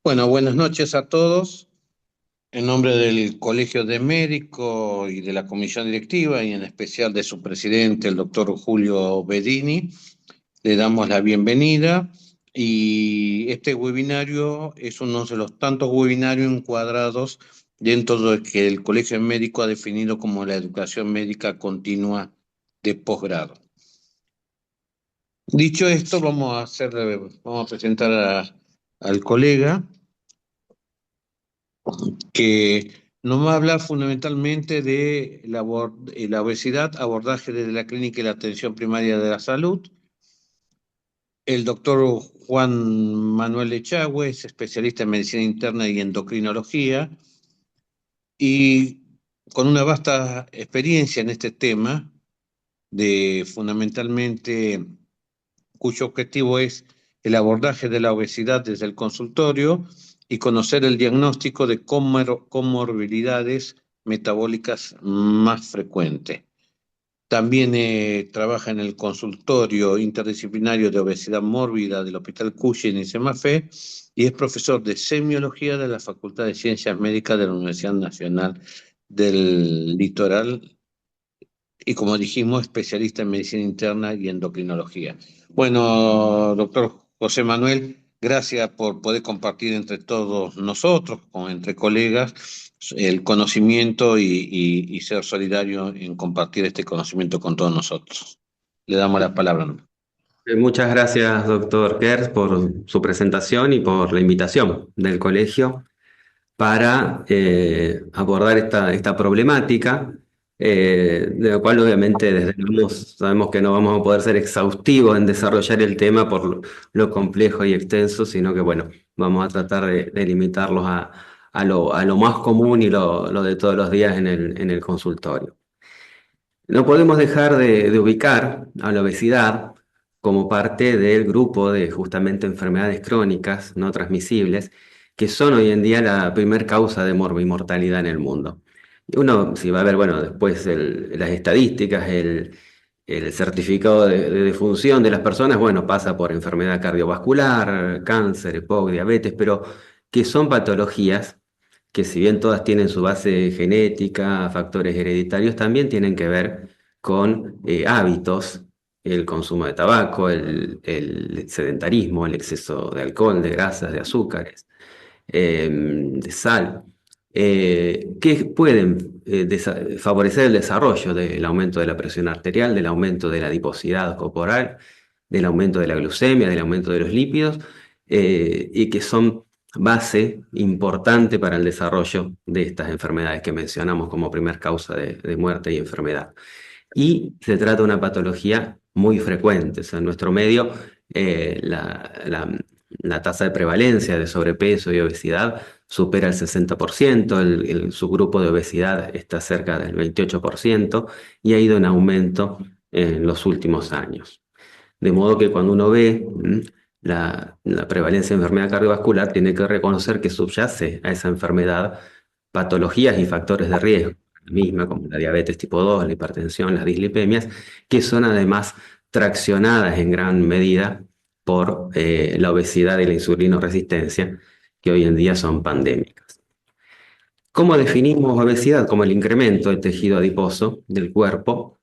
Bueno, buenas noches a todos. En nombre del Colegio de Médicos y de la Comisión Directiva, y en especial de su presidente, el doctor Julio Bedini, le damos la bienvenida. Y este webinario es uno de los tantos webinarios encuadrados dentro de que el Colegio de Médicos ha definido como la educación médica continua de posgrado. Dicho esto, vamos a presentar al colega, que nos va a hablar fundamentalmente de la obesidad, abordaje desde la clínica y la atención primaria de la salud. El doctor Juan Manuel Echagüe es especialista en medicina interna y endocrinología, y con una vasta experiencia en este tema, de fundamentalmente cuyo objetivo es el abordaje de la obesidad desde el consultorio y conocer el diagnóstico de comorbilidades metabólicas más frecuentes. También trabaja en el consultorio interdisciplinario de obesidad mórbida del Hospital Cushing y Semafé, y es profesor de semiología de la Facultad de Ciencias Médicas de la Universidad Nacional del Litoral, y como dijimos, especialista en medicina interna y endocrinología. Bueno, doctor José Manuel, gracias por poder compartir entre todos nosotros, entre colegas, el conocimiento y ser solidario en compartir este conocimiento con todos nosotros. Le damos la palabra. Muchas gracias, doctor Kers, por su presentación y por la invitación del colegio para abordar esta problemática, de la cual obviamente desde luego sabemos que no vamos a poder ser exhaustivos en desarrollar el tema por lo complejo y extenso, sino que bueno, vamos a tratar de limitarlos a lo más común y lo de todos los días en el consultorio. No podemos dejar de ubicar a la obesidad como parte del grupo de justamente enfermedades crónicas no transmisibles, que son hoy en día la primer causa de morbimortalidad en el mundo. Y uno, si va a ver, bueno, después las estadísticas, el certificado de defunción de las personas, bueno, pasa por enfermedad cardiovascular, cáncer, EPOC, diabetes, pero que son patologías que, si bien todas tienen su base genética, factores hereditarios, también tienen que ver con hábitos, el consumo de tabaco, el sedentarismo, el exceso de alcohol, de grasas, de azúcares, de sal, que pueden favorecer el desarrollo del aumento de la presión arterial, del aumento de la adiposidad corporal, del aumento de la glucemia, del aumento de los lípidos, y que son base importante para el desarrollo de estas enfermedades que mencionamos como primer causa de muerte y enfermedad. Y se trata de una patología muy frecuente. O sea, en nuestro medio, la tasa de prevalencia de sobrepeso y obesidad supera el 60%, el subgrupo de obesidad está cerca del 28% y ha ido en aumento en los últimos años. De modo que cuando uno ve la prevalencia de enfermedad cardiovascular, tiene que reconocer que subyace a esa enfermedad patologías y factores de riesgo, la misma como la diabetes tipo 2, la hipertensión, las dislipemias, que son además traccionadas en gran medida por la obesidad y la insulinoresistencia, que hoy en día son pandémicas. ¿Cómo definimos obesidad? Como el incremento del tejido adiposo del cuerpo,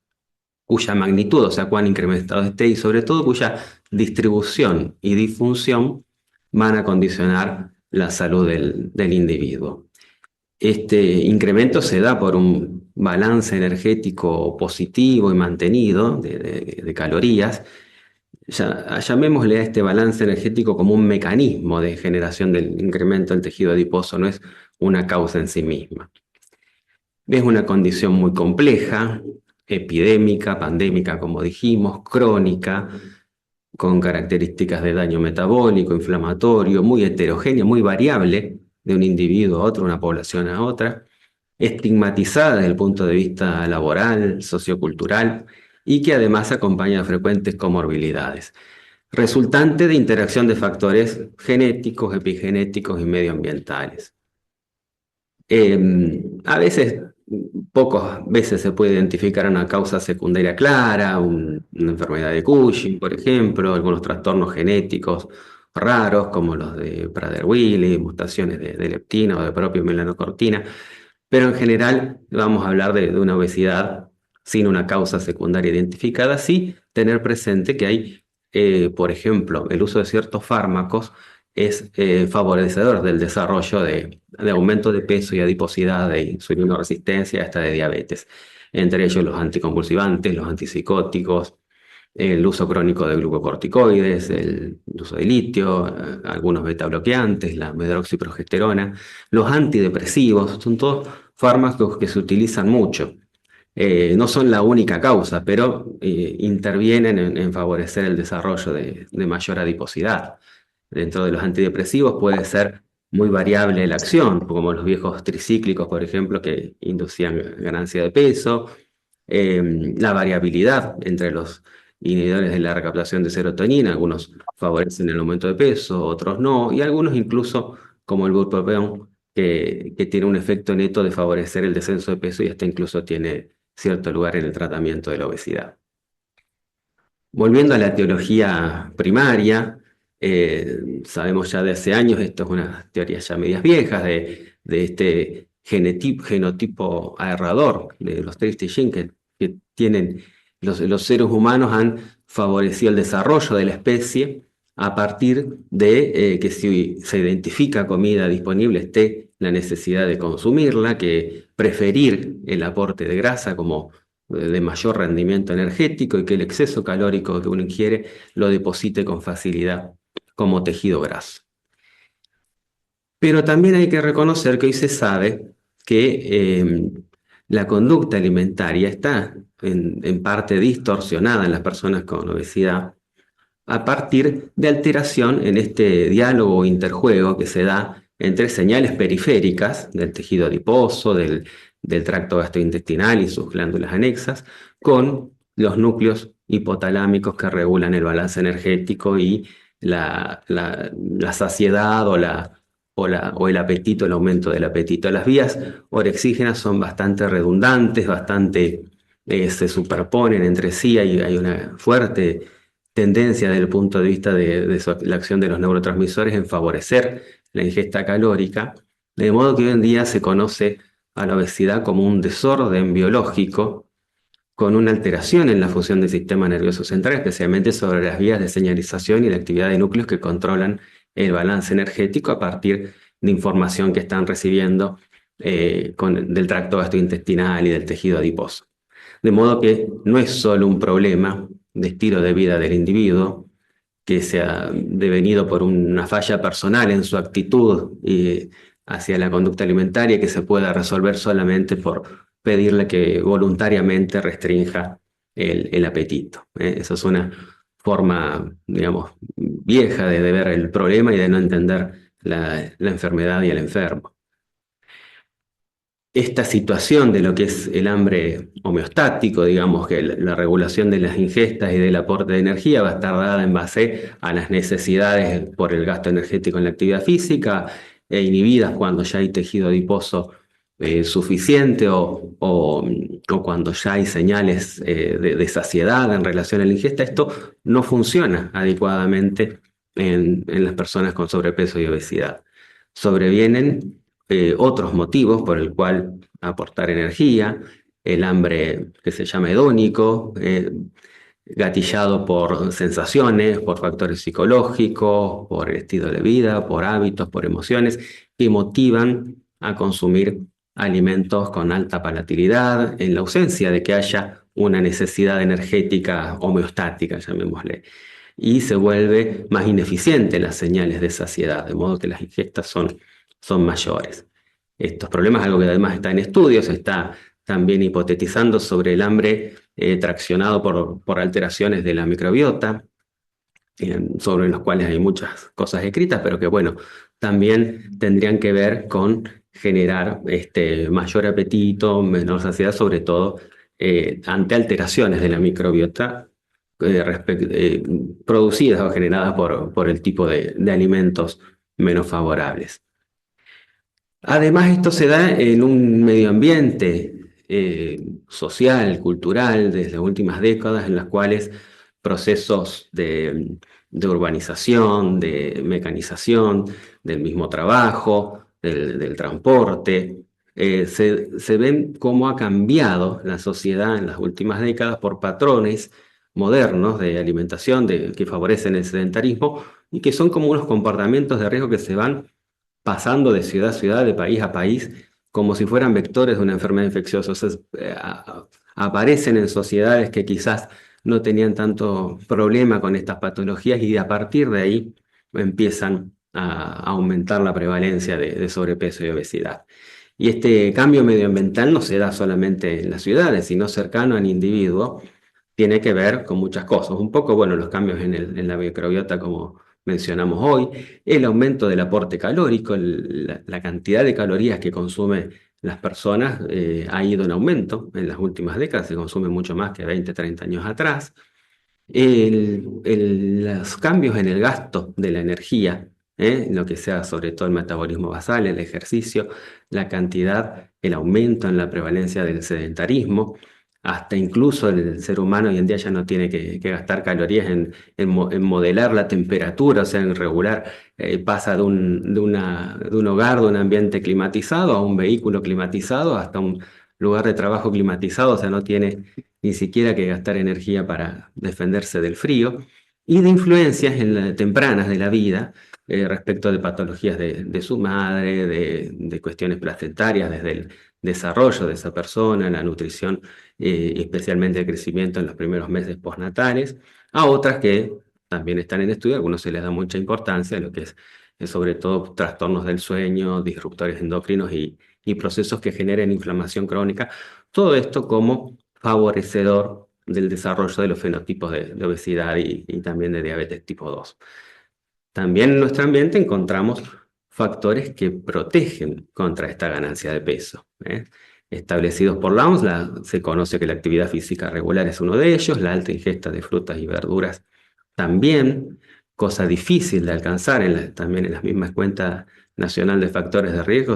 cuya magnitud, o sea, cuán incrementado esté, y sobre todo cuya distribución y disfunción van a condicionar la salud del individuo. Este incremento se da por un balance energético positivo y mantenido de calorías. Llamémosle a este balance energético como un mecanismo de generación del incremento del tejido adiposo, no es una causa en sí misma. Es una condición muy compleja, epidémica, pandémica, como dijimos, crónica, con características de daño metabólico, inflamatorio, muy heterogénea, muy variable de un individuo a otro, una población a otra, estigmatizada desde el punto de vista laboral, sociocultural, y que además acompaña a frecuentes comorbilidades, resultante de interacción de factores genéticos, epigenéticos y medioambientales. A veces, pocas veces se puede identificar una causa secundaria clara, una enfermedad de Cushing, por ejemplo, algunos trastornos genéticos raros, como los de Prader-Willi, mutaciones de leptina o de propio melanocortina, pero en general vamos a hablar de una obesidad sin una causa secundaria identificada, sí tener presente que hay, por ejemplo, el uso de ciertos fármacos es favorecedor del desarrollo de aumento de peso y adiposidad, de insulinoresistencia, hasta de diabetes. Entre ellos los anticonvulsivantes, los antipsicóticos, el uso crónico de glucocorticoides, el uso de litio, algunos beta bloqueantes, la medroxiprogesterona, los antidepresivos, son todos fármacos que se utilizan mucho. No son la única causa, pero intervienen en favorecer el desarrollo de mayor adiposidad. Dentro de los antidepresivos puede ser muy variable la acción, como los viejos tricíclicos, por ejemplo, que inducían ganancia de peso, la variabilidad entre los inhibidores de la recaptación de serotonina, algunos favorecen el aumento de peso, otros no, y algunos incluso, como el bupropión, que tiene un efecto neto de favorecer el descenso de peso y hasta incluso tiene cierto lugar en el tratamiento de la obesidad. Volviendo a la teología primaria, sabemos ya de hace años, esto es una teoría ya medias viejas, de este genotipo aerrador de los 30 genes que tienen los seres humanos han favorecido el desarrollo de la especie a partir de que si se identifica comida disponible esté la necesidad de consumirla, que preferir el aporte de grasa como de mayor rendimiento energético y que el exceso calórico que uno ingiere lo deposite con facilidad como tejido graso. Pero también hay que reconocer que hoy se sabe que la conducta alimentaria está en parte distorsionada en las personas con obesidad a partir de alteración en este diálogo o interjuego que se da entre señales periféricas del tejido adiposo, del tracto gastrointestinal y sus glándulas anexas, con los núcleos hipotalámicos que regulan el balance energético y la saciedad o el apetito, el aumento del apetito. Las vías orexígenas son bastante redundantes, se superponen entre sí, hay una fuerte tendencia desde el punto de vista de la acción de los neurotransmisores en favorecer la ingesta calórica, de modo que hoy en día se conoce a la obesidad como un desorden biológico con una alteración en la función del sistema nervioso central, especialmente sobre las vías de señalización y la actividad de núcleos que controlan el balance energético a partir de información que están recibiendo del tracto gastrointestinal y del tejido adiposo. De modo que no es solo un problema de estilo de vida del individuo, que se ha devenido por una falla personal en su actitud hacia la conducta alimentaria que se pueda resolver solamente por pedirle que voluntariamente restrinja el apetito. Esa es una forma, digamos, vieja de ver el problema y de no entender la enfermedad y el enfermo. Esta situación de lo que es el hambre homeostático, digamos que la regulación de las ingestas y del aporte de energía va a estar dada en base a las necesidades por el gasto energético en la actividad física e inhibidas cuando ya hay tejido adiposo suficiente o cuando ya hay señales de saciedad en relación a la ingesta. Esto no funciona adecuadamente en las personas con sobrepeso y obesidad. Sobrevienen otros motivos por el cual aportar energía, el hambre que se llama hedónico, gatillado por sensaciones, por factores psicológicos, por el estilo de vida, por hábitos, por emociones, que motivan a consumir alimentos con alta palatilidad, en la ausencia de que haya una necesidad energética homeostática, llamémosle, y se vuelve más ineficiente las señales de saciedad, de modo que las ingestas son mayores. Estos problemas, algo que además está en estudios, está también hipotetizando sobre el hambre traccionado por alteraciones de la microbiota, sobre los cuales hay muchas cosas escritas, pero que bueno, también tendrían que ver con generar mayor apetito, menor saciedad, sobre todo ante alteraciones de la microbiota producidas o generadas por el tipo de alimentos menos favorables. Además, esto se da en un medio ambiente social, cultural, desde las últimas décadas, en las cuales procesos de de urbanización, de mecanización, del mismo trabajo, del transporte. Se ven cómo ha cambiado la sociedad en las últimas décadas por patrones modernos de alimentación que favorecen el sedentarismo y que son como unos comportamientos de riesgo que se van pasando de ciudad a ciudad, de país a país, como si fueran vectores de una enfermedad infecciosa. O sea, aparecen en sociedades que quizás no tenían tanto problema con estas patologías y a partir de ahí empiezan a aumentar la prevalencia de sobrepeso y obesidad. Y este cambio medioambiental no se da solamente en las ciudades, sino cercano al individuo, tiene que ver con muchas cosas. Un poco, bueno, los cambios en la microbiota, como mencionamos hoy, el aumento del aporte calórico, la cantidad de calorías que consumen las personas ha ido en aumento en las últimas décadas, se consume mucho más que 20, 30 años atrás. Los cambios en el gasto de la energía, lo que sea sobre todo el metabolismo basal, el ejercicio, la cantidad, el aumento en la prevalencia del sedentarismo, hasta incluso el ser humano hoy en día ya no tiene que gastar calorías en modelar la temperatura, o sea, en regular, pasa de un hogar, de un ambiente climatizado a un vehículo climatizado, hasta un lugar de trabajo climatizado, o sea, no tiene ni siquiera que gastar energía para defenderse del frío, y de influencias tempranas de la vida respecto de patologías de su madre, de cuestiones placentarias desde el desarrollo de esa persona, la nutrición, especialmente el crecimiento en los primeros meses postnatales, a otras que también están en estudio, a algunos se les da mucha importancia, lo que es sobre todo trastornos del sueño, disruptores endocrinos y procesos que generen inflamación crónica. Todo esto como favorecedor del desarrollo de los fenotipos de obesidad y también de diabetes tipo 2. También en nuestro ambiente encontramos factores que protegen contra esta ganancia de peso, ¿eh? Establecidos por la OMS, se conoce que la actividad física regular es uno de ellos, la alta ingesta de frutas y verduras también, cosa difícil de alcanzar también en las mismas cuentas nacional de factores de riesgo,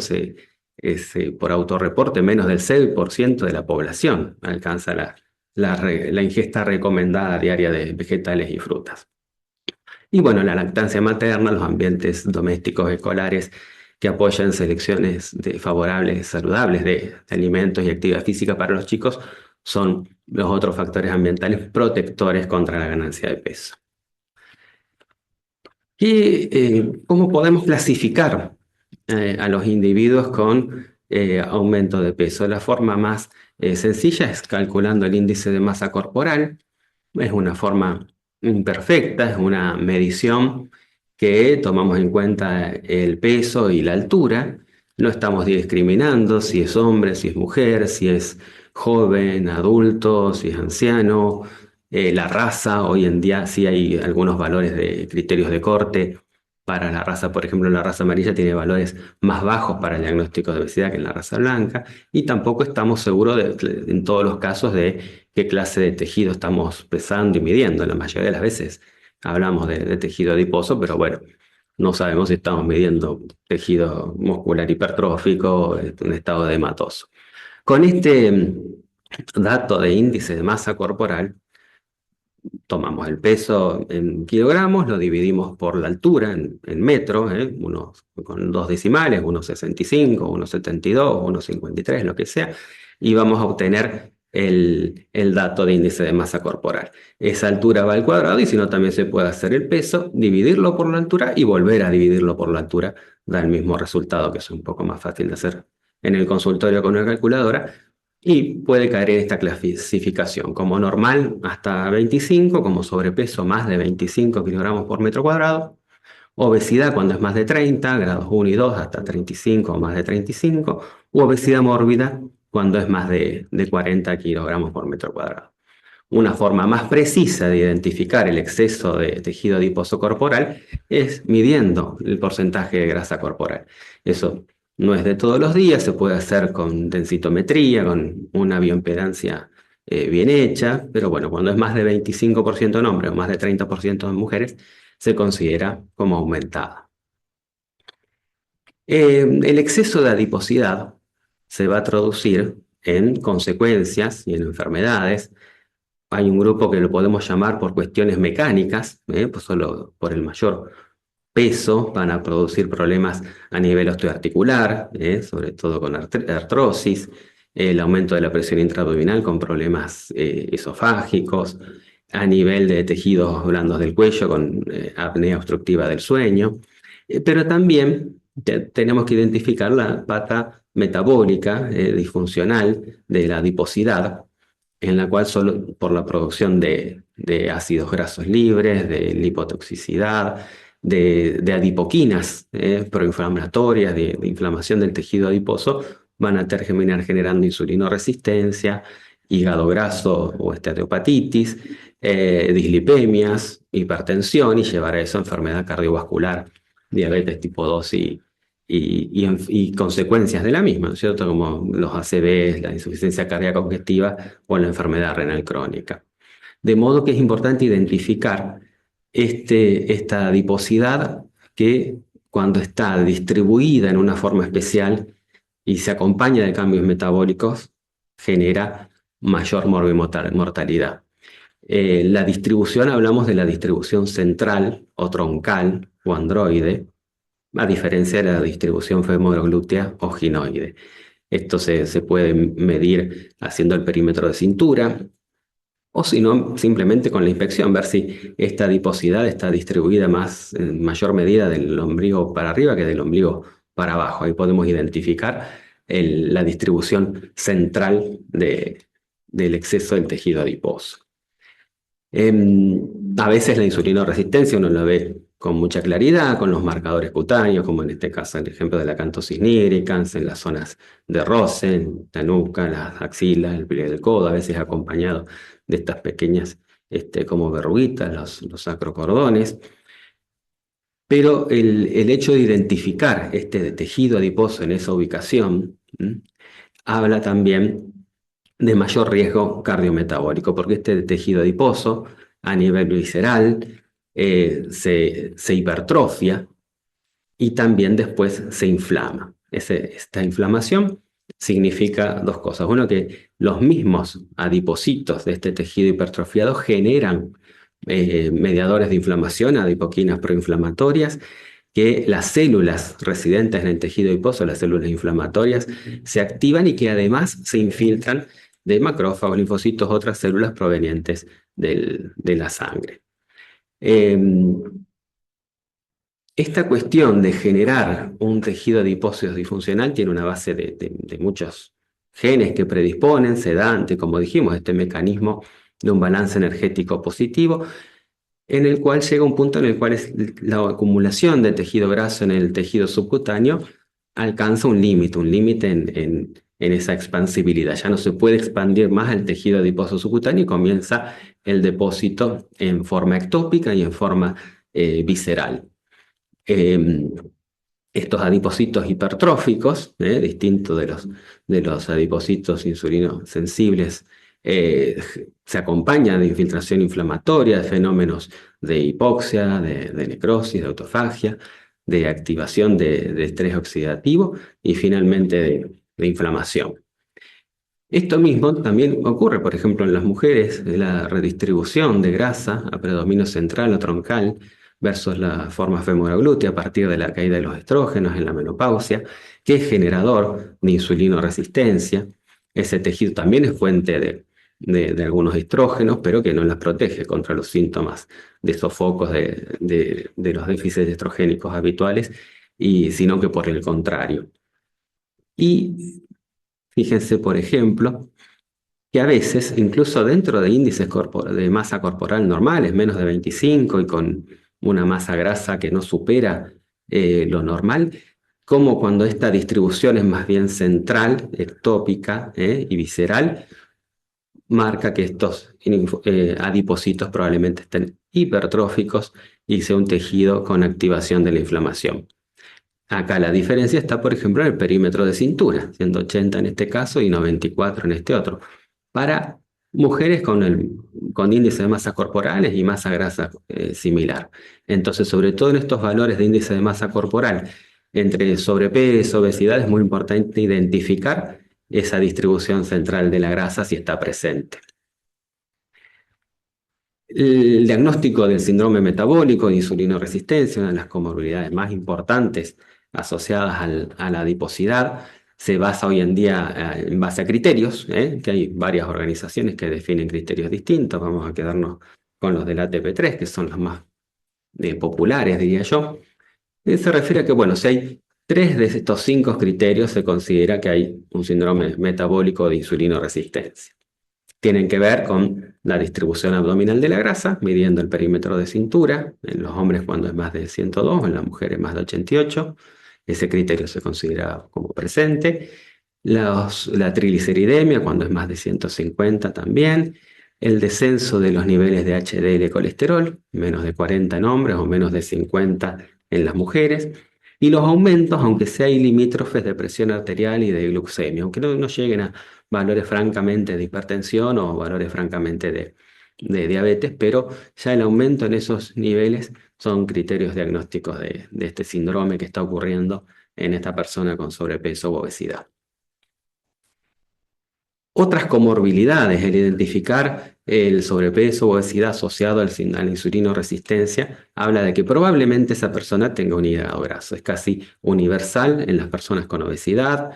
por autorreporte menos del 6% de la población alcanza la ingesta recomendada diaria de vegetales y frutas. Y bueno, la lactancia materna, los ambientes domésticos escolares que apoyan selecciones favorables, saludables de alimentos y actividad física para los chicos son los otros factores ambientales protectores contra la ganancia de peso. ¿Cómo podemos clasificar a los individuos con aumento de peso? La forma más sencilla es calculando el índice de masa corporal. Es una forma imperfecta, es una medición que tomamos en cuenta el peso y la altura. No estamos discriminando si es hombre, si es mujer, si es joven, adulto, si es anciano, la raza. Hoy en día sí hay algunos valores de criterios de corte para la raza. Por ejemplo, la raza amarilla tiene valores más bajos para el diagnóstico de obesidad que en la raza blanca. Y tampoco estamos seguros en todos los casos de qué clase de tejido estamos pesando y midiendo. La mayoría de las veces hablamos de tejido adiposo, pero bueno, no sabemos si estamos midiendo tejido muscular hipertrófico, un estado de hematoso. Con este dato de índice de masa corporal, tomamos el peso en kilogramos, lo dividimos por la altura en metros, con 2 decimales, 1,65, 1,72, 1,53, lo que sea, y vamos a obtener el dato de índice de masa corporal. Esa altura va al cuadrado y si no también se puede hacer el peso, dividirlo por la altura y volver a dividirlo por la altura, da el mismo resultado, que es un poco más fácil de hacer en el consultorio con una calculadora. Y puede caer en esta clasificación como normal hasta 25, como sobrepeso más de 25 kilogramos por metro cuadrado, obesidad cuando es más de 30, grados 1 y 2 hasta 35 o más de 35, u obesidad mórbida cuando es más de 40 kilogramos por metro cuadrado. Una forma más precisa de identificar el exceso de tejido adiposo corporal es midiendo el porcentaje de grasa corporal. Eso no es de todos los días, se puede hacer con densitometría, con una bioimpedancia bien hecha, pero bueno, cuando es más de 25% en hombres o más de 30% en mujeres, se considera como aumentada. El exceso de adiposidad se va a traducir en consecuencias y en enfermedades hay un grupo que lo podemos llamar por cuestiones mecánicas, pues solo por el mayor peso van a producir problemas a nivel osteoarticular, sobre todo con artrosis, el aumento de la presión intraabdominal con problemas esofágicos, a nivel de tejidos blandos del cuello con apnea obstructiva del sueño, pero también tenemos que identificar la pata metabólica disfuncional de la adiposidad, en la cual solo por la producción de ácidos grasos libres, de lipotoxicidad, de adipoquinas proinflamatorias, de inflamación del tejido adiposo, van a terminar generando insulinoresistencia, hígado graso o esteatopatitis, dislipemias, hipertensión y llevar a eso a enfermedad cardiovascular, diabetes tipo 2 y consecuencias de la misma, ¿no es cierto? Como los ACVs, la insuficiencia cardíaca congestiva o la enfermedad renal crónica. De modo que es importante identificar esta adiposidad que cuando está distribuida en una forma especial y se acompaña de cambios metabólicos, genera mayor mortalidad. La distribución, hablamos de la distribución central o troncal o androide, a diferencia de la distribución femoroglútea o ginoide. Esto se puede medir haciendo el perímetro de cintura, o si no, simplemente con la inspección, ver si esta adiposidad está distribuida en mayor medida del ombligo para arriba que del ombligo para abajo. Ahí podemos identificar la distribución central del exceso del tejido adiposo. A veces la insulinoresistencia uno la ve con mucha claridad, con los marcadores cutáneos, como en este caso el ejemplo de la acanthosis nigricans, en las zonas de roce, en la nuca, las axilas, el pliegue del codo, a veces acompañado de estas pequeñas como verruguitas, los sacrocordones. Pero el hecho de identificar este tejido adiposo en esa ubicación habla también de mayor riesgo cardiometabólico, porque este tejido adiposo a nivel visceral se hipertrofia y también después se inflama. Esta inflamación significa dos cosas. Uno, que los mismos adipocitos de este tejido hipertrofiado generan mediadores de inflamación, adipoquinas proinflamatorias, que las células residentes en el tejido adiposo, las células inflamatorias, se activan y que además se infiltran de macrófagos, linfocitos, otras células provenientes de la sangre. Esta cuestión de generar un tejido adiposo disfuncional tiene una base de muchos genes que predisponen, se da como dijimos, este mecanismo de un balance energético positivo, en el cual llega un punto en el cual la acumulación de tejido graso en el tejido subcutáneo alcanza un límite en esa expansibilidad. Ya no se puede expandir más el tejido adiposo subcutáneo y comienza el depósito en forma ectópica y en forma visceral. Estos adipocitos hipertróficos, distintos de los adipocitos insulinosensibles, se acompañan de infiltración inflamatoria, de fenómenos de hipoxia, de necrosis, de autofagia, de activación de estrés oxidativo y finalmente de inflamación. Esto mismo también ocurre, por ejemplo, en las mujeres, de la redistribución de grasa a predominio central o troncal versus la forma femoroglútea a partir de la caída de los estrógenos en la menopausia, que es generador de insulinoresistencia. Ese tejido también es fuente de algunos estrógenos, pero que no las protege contra los síntomas de sofocos de los déficits estrogénicos habituales, sino que por el contrario. Y fíjense, por ejemplo, que a veces, incluso dentro de índices de masa corporal normales, menos de 25 y con una masa grasa que no supera lo normal, como cuando esta distribución es más bien central, ectópica y visceral, marca que estos adipocitos probablemente estén hipertróficos y sea un tejido con activación de la inflamación. Acá la diferencia está, por ejemplo, en el perímetro de cintura, 180 en este caso y 94 en este otro. Para mujeres con índice de masa corporales y masa grasa similar. Entonces, sobre todo en estos valores de índice de masa corporal, entre sobrepeso, obesidad, es muy importante identificar esa distribución central de la grasa si está presente. El diagnóstico del síndrome metabólico de insulinoresistencia, una de las comorbilidades más importantes asociadas a la adiposidad, se basa hoy en día en base a criterios, que hay varias organizaciones que definen criterios distintos. Vamos a quedarnos con los del ATP3, que son los más populares, diría yo. Se refiere a que, bueno, si hay 3 de estos 5 criterios, se considera que hay un síndrome metabólico de insulinoresistencia. Tienen que ver con la distribución abdominal de la grasa, midiendo el perímetro de cintura, en los hombres cuando es más de 102, en las mujeres más de 88. Ese criterio se considera como presente. La trigliceridemia, cuando es más de 150 también. El descenso de los niveles de HDL colesterol, menos de 40 en hombres o menos de 50 en las mujeres. Y los aumentos, aunque sea limítrofes de presión arterial y de glucemia, aunque no lleguen a valores francamente de hipertensión o valores francamente de diabetes, pero ya el aumento en esos niveles son criterios diagnósticos de este síndrome que está ocurriendo en esta persona con sobrepeso o obesidad. Otras comorbilidades, el identificar el sobrepeso o obesidad asociado a la insulinoresistencia, habla de que probablemente esa persona tenga un hígado graso. Es casi universal en las personas con obesidad,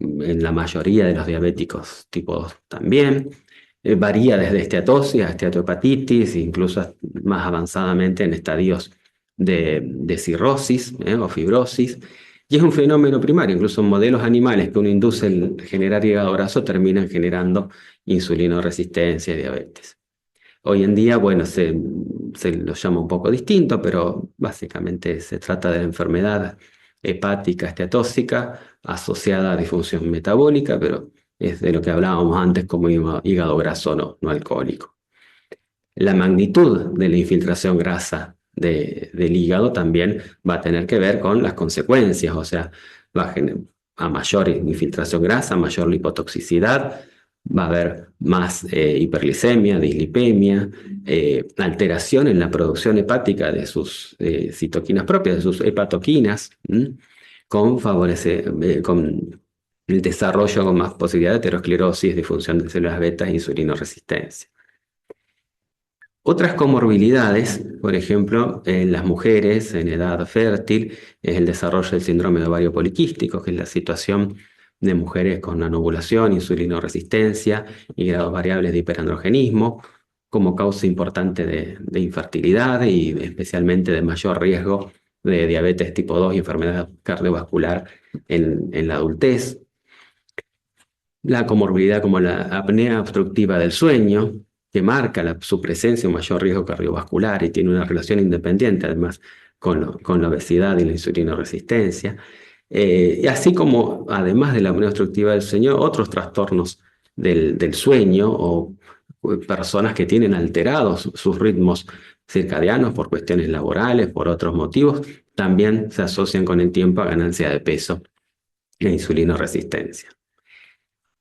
en la mayoría de los diabéticos tipo 2 también. Varía desde esteatosis a esteatohepatitis, incluso más avanzadamente en estadios de cirrosis o fibrosis. Y es un fenómeno primario, incluso en modelos animales que uno induce el generar hígado graso terminan generando insulinoresistencia y diabetes. Hoy en día, bueno, se lo llama un poco distinto, pero básicamente se trata de la enfermedad hepática esteatóxica asociada a disfunción metabólica, pero es de lo que hablábamos antes como hígado graso no alcohólico. La magnitud de la infiltración grasa del hígado también va a tener que ver con las consecuencias, o sea, a mayor infiltración grasa, mayor lipotoxicidad, va a haber más hiperglicemia, dislipemia, alteración en la producción hepática de sus citoquinas propias, de sus hepatoquinas, con el desarrollo con más posibilidad de aterosclerosis, disfunción de células beta e insulinoresistencia. Otras comorbilidades, por ejemplo, en las mujeres en edad fértil, es el desarrollo del síndrome de ovario poliquístico, que es la situación de mujeres con anovulación, insulinoresistencia y grados variables de hiperandrogenismo, como causa importante de infertilidad y especialmente de mayor riesgo de diabetes tipo 2 y enfermedad cardiovascular en la adultez. La comorbilidad como la apnea obstructiva del sueño, que marca su presencia un mayor riesgo cardiovascular y tiene una relación independiente además con la obesidad y la insulinoresistencia. Y así como, además de la apnea obstructiva del sueño, otros trastornos del sueño o personas que tienen alterados sus ritmos circadianos por cuestiones laborales, por otros motivos, también se asocian con el tiempo a ganancia de peso e insulinoresistencia.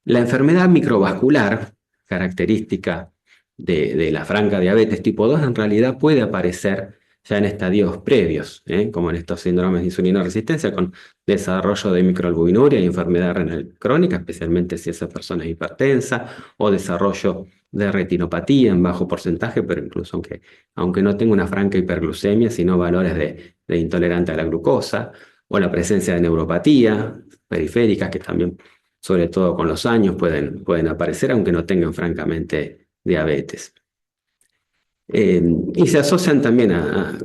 La enfermedad microvascular, característica de la franca diabetes tipo 2, en realidad puede aparecer ya en estadios previos, como en estos síndromes de insulinoresistencia, con desarrollo de microalbuminuria y enfermedad renal crónica, especialmente si esa persona es hipertensa, o desarrollo de retinopatía en bajo porcentaje, pero incluso aunque no tenga una franca hiperglucemia, sino valores de intolerante a la glucosa, o la presencia de neuropatía periféricas, que también sobre todo con los años pueden aparecer, aunque no tengan francamente diabetes. Y se asocian también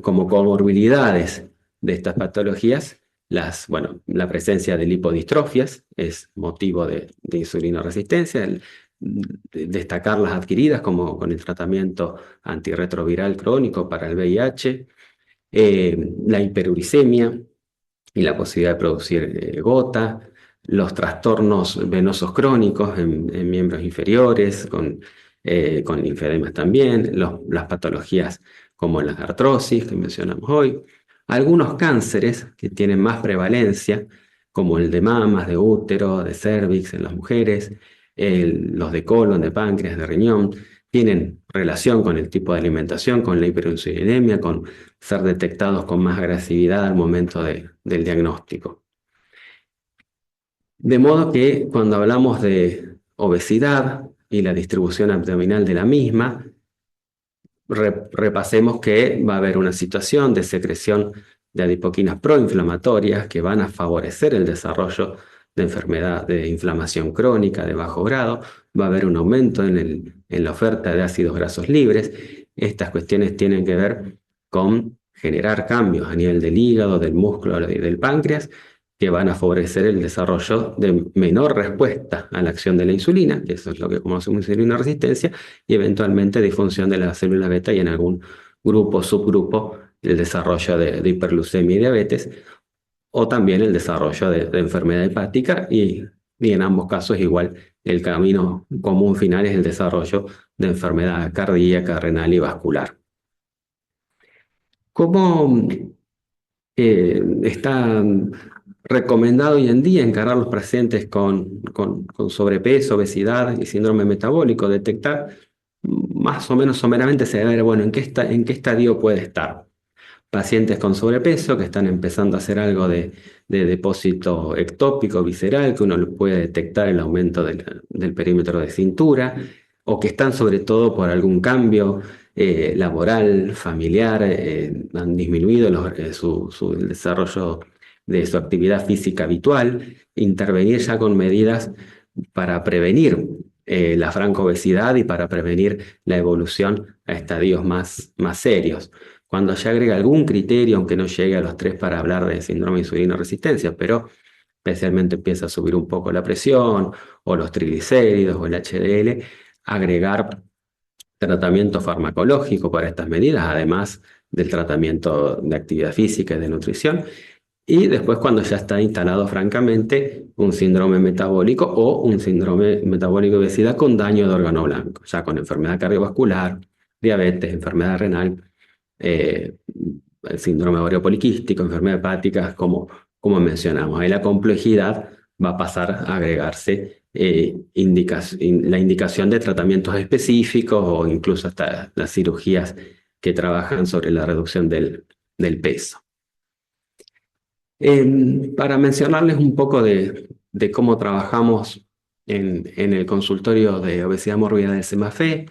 como comorbilidades de estas patologías, la presencia de lipodistrofias es motivo de insulinoresistencia, destacar las adquiridas como con el tratamiento antirretroviral crónico para el VIH, la hiperuricemia y la posibilidad de producir gota, los trastornos venosos crónicos en miembros inferiores, con linfedemas también, las patologías como la artrosis que mencionamos hoy, algunos cánceres que tienen más prevalencia, como el de mamas, de útero, de cérvix en las mujeres, los de colon, de páncreas, de riñón, tienen relación con el tipo de alimentación, con la hiperinsulinemia, con ser detectados con más agresividad al momento del diagnóstico. De modo que cuando hablamos de obesidad y la distribución abdominal de la misma, repasemos que va a haber una situación de secreción de adipoquinas proinflamatorias que van a favorecer el desarrollo de enfermedad de inflamación crónica de bajo grado. Va a haber un aumento en la oferta de ácidos grasos libres. Estas cuestiones tienen que ver con generar cambios a nivel del hígado, del músculo y del páncreas que van a favorecer el desarrollo de menor respuesta a la acción de la insulina, que eso es lo que conocemos como insulina resistencia, y eventualmente disfunción de las células beta y en algún grupo, subgrupo, el desarrollo de hiperglucemia y diabetes, o también el desarrollo de enfermedad hepática y en ambos casos igual el camino común final es el desarrollo de enfermedad cardíaca, renal y vascular. ¿Cómo está recomendado hoy en día encarar los pacientes con sobrepeso, obesidad y síndrome metabólico? Detectar más o menos someramente se debe ver, bueno, en qué estadio puede estar. Pacientes con sobrepeso que están empezando a hacer algo de depósito ectópico visceral, que uno le puede detectar el aumento del perímetro de cintura, o que están sobre todo por algún cambio laboral, familiar, han disminuido el desarrollo de su actividad física habitual, intervenir ya con medidas para prevenir la francobesidad y para prevenir la evolución a estadios más serios. Cuando ya agrega algún criterio, aunque no llegue a los 3 para hablar de síndrome de insulina resistencia, pero especialmente empieza a subir un poco la presión, o los triglicéridos, o el HDL, agregar tratamiento farmacológico para estas medidas, además del tratamiento de actividad física y de nutrición. Y después, cuando ya está instalado francamente un síndrome metabólico o un síndrome metabólico de obesidad con daño de órgano blanco, ya con enfermedad cardiovascular, diabetes, enfermedad renal, eh, el síndrome ovario poliquístico, enfermedad hepática, como mencionamos. Ahí la complejidad va a pasar a agregarse la indicación de tratamientos específicos o incluso hasta las cirugías que trabajan sobre la reducción del peso. Para mencionarles un poco de cómo trabajamos en el consultorio de obesidad mórbida del CEMAFE,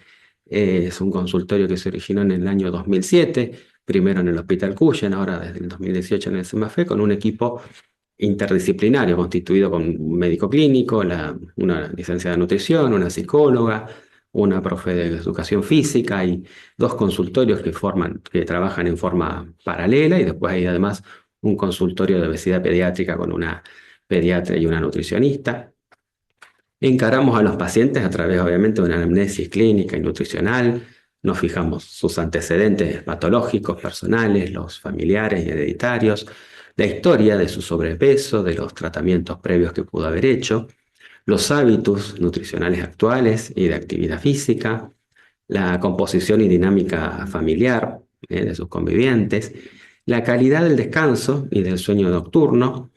es un consultorio que se originó en el año 2007, primero en el Hospital Cuyen, ahora desde el 2018 en el CEMAFE, con un equipo interdisciplinario constituido con un médico clínico, una licenciada de nutrición, una psicóloga, una profe de educación física y 2 consultorios que trabajan en forma paralela, y después hay además un consultorio de obesidad pediátrica con una pediatra y una nutricionista. Encaramos a los pacientes a través, obviamente, de una anamnesis clínica y nutricional. Nos fijamos sus antecedentes patológicos, personales, los familiares y hereditarios, la historia de su sobrepeso, de los tratamientos previos que pudo haber hecho, los hábitos nutricionales actuales y de actividad física, la composición y dinámica familiar de sus convivientes, la calidad del descanso y del sueño nocturno,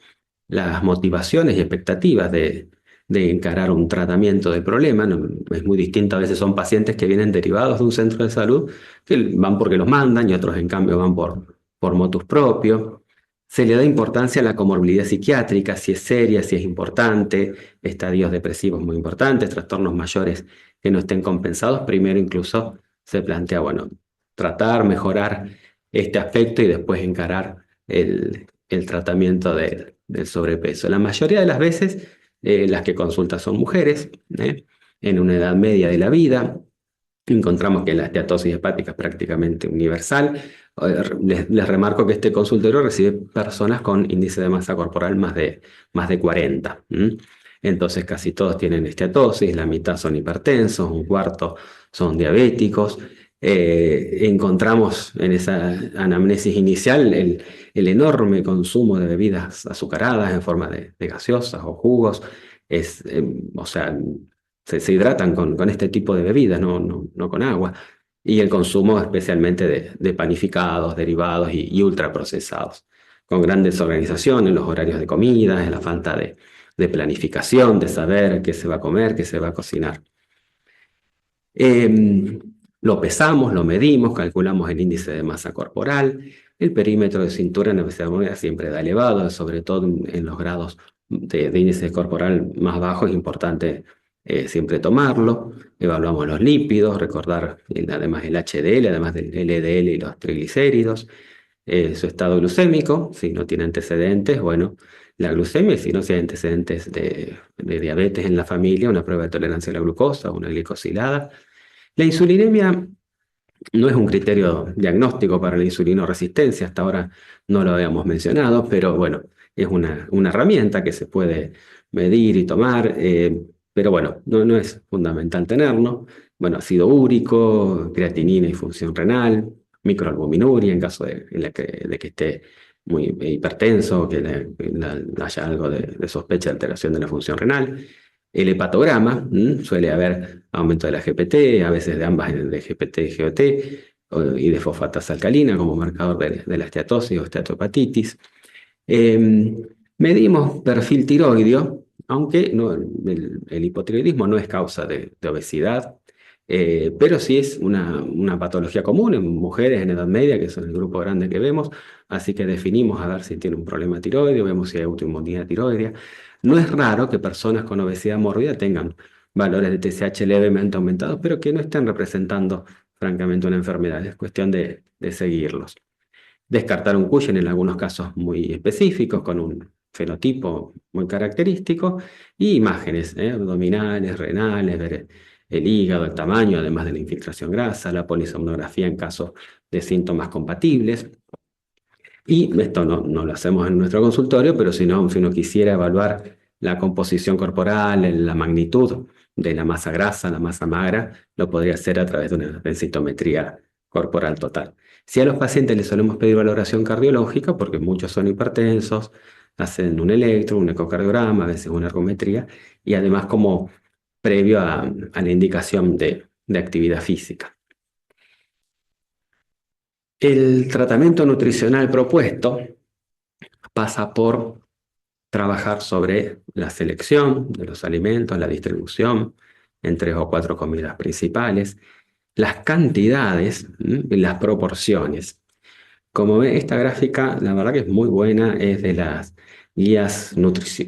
las motivaciones y expectativas de encarar un tratamiento de problema. Es muy distinto, a veces son pacientes que vienen derivados de un centro de salud, que van porque los mandan y otros en cambio van por motus propio. Se le da importancia a la comorbilidad psiquiátrica, si es seria, si es importante, estadios depresivos muy importantes, trastornos mayores que no estén compensados. Primero incluso se plantea, bueno, tratar, mejorar este aspecto y después encarar el tratamiento del sobrepeso. La mayoría de las veces las que consultan son mujeres, en una edad media de la vida. Encontramos que la esteatosis hepática es prácticamente universal. Les remarco que este consultorio recibe personas con índice de masa corporal más de 40. Entonces casi todos tienen esteatosis, la mitad son hipertensos, un cuarto son diabéticos. Encontramos en esa anamnesis inicial el enorme consumo de bebidas azucaradas en forma de gaseosas o jugos. O sea, se hidratan con este tipo de bebidas, no con agua. Y el consumo especialmente de panificados, derivados y ultraprocesados, con gran desorganización en los horarios de comida, en la falta de planificación, de saber qué se va a comer, qué se va a cocinar. Lo pesamos, lo medimos, calculamos el índice de masa corporal. El perímetro de cintura en obesidad mórbida siempre da elevado, sobre todo en los grados de índice corporal más bajo. Es importante siempre tomarlo. Evaluamos los lípidos, recordar además el HDL, además del LDL y los triglicéridos. Su estado glucémico, si no tiene antecedentes, bueno, la glucemia, si no tiene antecedentes de diabetes en la familia, una prueba de tolerancia a la glucosa, una glicosilada. La insulinemia no es un criterio diagnóstico para la insulinoresistencia, hasta ahora no lo habíamos mencionado, pero bueno, es una herramienta que se puede medir y tomar, pero bueno, no es fundamental tenerlo. Bueno, ácido úrico, creatinina y función renal, microalbuminuria en caso de que esté muy hipertenso, que haya algo de sospecha de alteración de la función renal. El hepatograma, suele haber aumento de la GPT, a veces de ambas de GPT y GOT, y de fosfatasa alcalina como marcador de la esteatosis o esteatohepatitis. Medimos perfil tiroideo, aunque el hipotiroidismo no es causa de obesidad, pero sí es una patología común en mujeres en edad media, que son el grupo grande que vemos, así que definimos a ver si tiene un problema tiroideo, vemos si hay autoinmunidad tiroidea. No es raro que personas con obesidad mórbida tengan valores de TSH levemente aumentados, pero que no estén representando francamente una enfermedad, es cuestión de seguirlos. Descartar un Cushing en algunos casos muy específicos, con un fenotipo muy característico, y imágenes abdominales, renales, ver el hígado, el tamaño, además de la infiltración grasa, la polisomnografía en casos de síntomas compatibles. Y esto no lo hacemos en nuestro consultorio, pero si uno quisiera evaluar la composición corporal, la magnitud de la masa grasa, la masa magra, lo podría hacer a través de una densitometría corporal total. Si a los pacientes les solemos pedir valoración cardiológica, porque muchos son hipertensos, hacen un electro, un ecocardiograma, a veces una ergometría, y además como previo a la indicación de actividad física. El tratamiento nutricional propuesto pasa por trabajar sobre la selección de los alimentos, la distribución en 3 o 4 comidas principales, las cantidades y las proporciones. Como ve, esta gráfica, la verdad que es muy buena, es de las guías